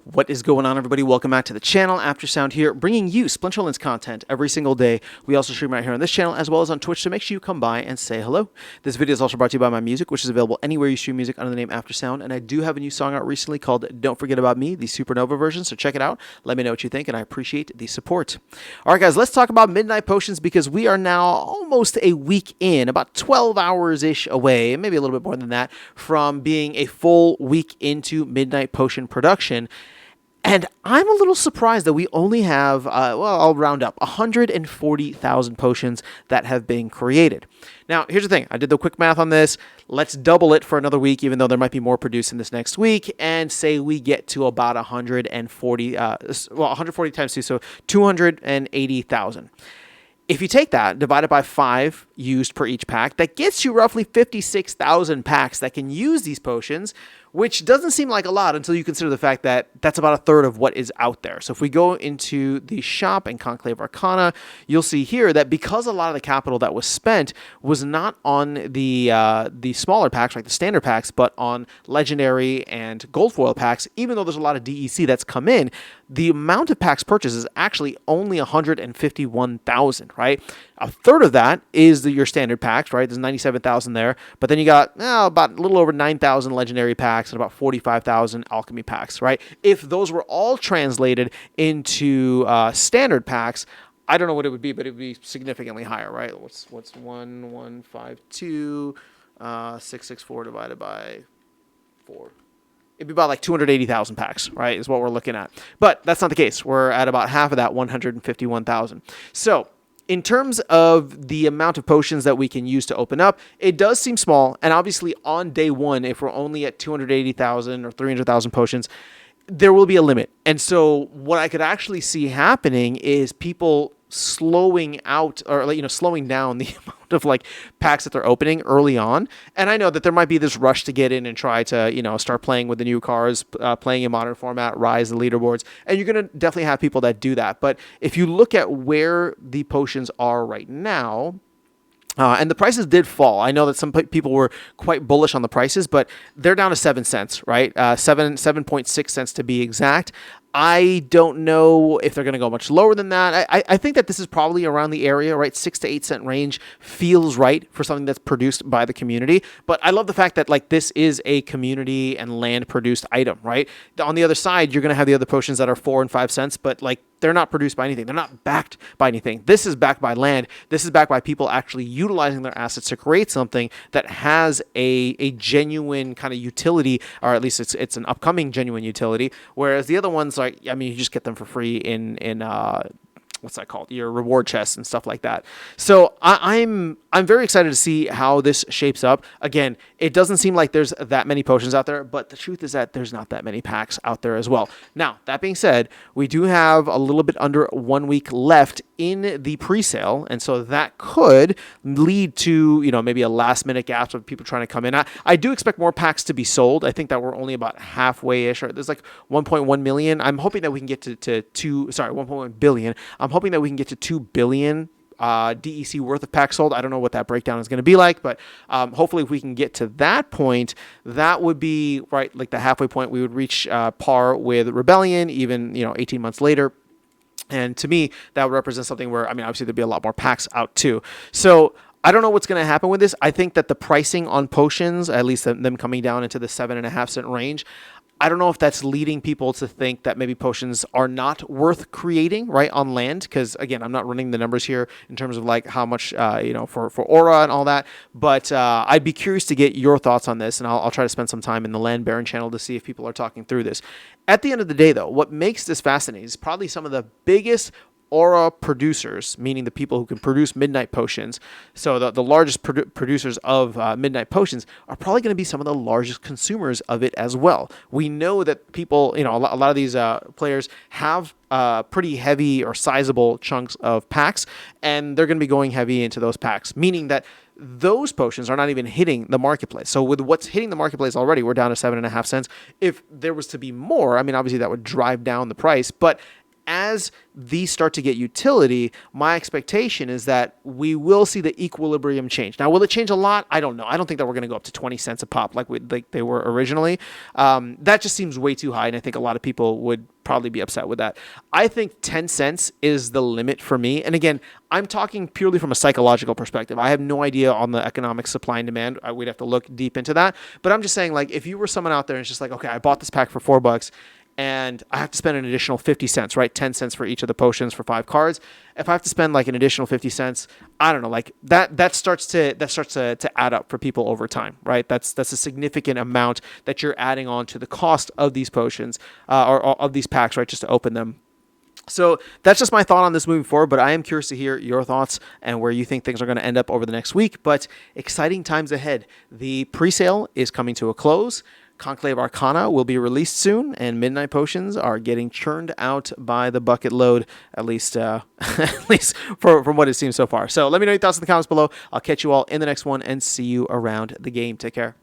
What is going on, everybody? Welcome back to the channel. Aftersound here, bringing you Splinterlands content every single day. We also stream right here on this channel as well as on Twitch, so make sure you come by and say hello. This video is also brought to you by my music, which is available anywhere you stream music under the name Aftersound, and I do have a new song out recently called Don't Forget About Me, the Supernova version, so check it out. Let me know what you think, and I appreciate the support. All right, guys, let's talk about Midnight Potions because we are now almost a week in, about 12 hours-ish away, maybe a little bit more than that, from being a full week into Midnight Potion production. And I'm a little surprised that we only have, I'll round up, 140,000 potions that have been created. Now, here's the thing. I did the quick math on this. Let's double it for another week, even though there might be more produced in this next week, and say we get to about 140 times 2, so 280,000. If you take that, divide it by 5 used per each pack, that gets you roughly 56,000 packs that can use these potions, which doesn't seem like a lot until you consider the fact that that's about a third of what is out there. So if we go into the shop in Conclave Arcana, you'll see here that because a lot of the capital that was spent was not on the smaller packs, like the standard packs, but on legendary and gold foil packs, even though there's a lot of DEC that's come in, the amount of packs purchased is actually only 151,000, right? A third of that is your standard packs, right? There's 97,000 there, but then you got about a little over 9,000 legendary packs and about 45,000 alchemy packs, right? If those were all translated into standard packs, I don't know what it would be, but it would be significantly higher, right? What's 1152 664 divided by 4? It'd be about like 280,000 packs, right, is what we're looking at. But that's not the case. We're at about half of that, 151,000. So in terms of the amount of potions that we can use to open up, it does seem small. And obviously on day one, if we're only at 280,000 or 300,000 potions, there will be a limit. And so what I could actually see happening is people slowing out or slowing down the amount of packs that they're opening early on. And I know that there might be this rush to get in and try to start playing with the new cars, playing in modern format, rise the leaderboards, and you're going to definitely have people that do that. But if you look at where the potions are right now, and the prices did fall. I know that some people were quite bullish on the prices, but they're down to 7 cents, right? 7.6 cents to be exact. I don't know if they're going to go much lower than that. I think that this is probably around the area, right? 6 to 8 cent range feels right for something that's produced by the community. But I love the fact that this is a community and land produced item, right? On the other side, you're going to have the other potions that are 4 and 5 cents, but they're not produced by anything. They're not backed by anything. This is backed by land. This is backed by people actually utilizing their assets to create something that has a genuine kind of utility, or at least it's an upcoming genuine utility. Whereas the other ones, you just get them for free in what's that called? Your reward chests and stuff like that. So I'm very excited to see how this shapes up. Again, it doesn't seem like there's that many potions out there, but the truth is that there's not that many packs out there as well. Now, that being said, we do have a little bit under 1 week left in the pre-sale, and so that could lead to maybe a last-minute gap of people trying to come in. I do expect more packs to be sold. I think that we're only about halfway-ish, or there's 1.1 million. I'm hoping that we can get to 1.1 billion. I'm hoping that we can get to 2 billion DEC worth of packs sold. I don't know what that breakdown is going to be like, but hopefully if we can get to that point, that would be right, the halfway point. We would reach par with Rebellion, even 18 months later. And to me, that would represent something where, obviously there'd be a lot more packs out too. So I don't know what's going to happen with this. I think that the pricing on potions, at least them coming down into the 7.5 cent range, I don't know if that's leading people to think that maybe potions are not worth creating, right, on land. Because, again, I'm not running the numbers here in terms of how much, for aura and all that. But I'd be curious to get your thoughts on this. And I'll try to spend some time in the Land Baron channel to see if people are talking through this. At the end of the day, though, what makes this fascinating is probably some of the biggest aura producers, meaning the people who can produce midnight potions. So the largest producers of midnight potions are probably going to be some of the largest consumers of it as well. We know that people, a lot of these players have pretty heavy or sizable chunks of packs, and they're going to be going heavy into those packs, meaning that those potions are not even hitting the marketplace. So with what's hitting the marketplace already, we're down to 7.5 cents. If there was to be more, obviously that would drive down the price, but as these start to get utility, my expectation is that we will see the equilibrium change. Now, will it change a lot? I don't know. I don't think that we're going to go up to 20 cents a pop like they were originally. That just seems way too high, and I think a lot of people would probably be upset with that. I think 10 cents is the limit for me. And again, I'm talking purely from a psychological perspective. I have no idea on the economic supply and demand. We'd have to look deep into that. But I'm just saying, like, if you were someone out there and it's just like, okay, I bought this pack for $4 and I have to spend an additional 50 cents, right? 10 cents for each of the potions for 5 cards. If I have to spend like an additional 50 cents, I don't know, like that starts to add up for people over time, right? That's a significant amount that you're adding on to the cost of these potions or of these packs, right? Just to open them. So that's just my thought on this moving forward, but I am curious to hear your thoughts and where you think things are going to end up over the next week. But exciting times ahead. The presale is coming to a close. Conclave Arcana will be released soon, and Midnight Potions are getting churned out by the bucket load, at least at least from what it seems so far. So let me know your thoughts in the comments below. I'll catch you all in the next one and see you around the game. Take care.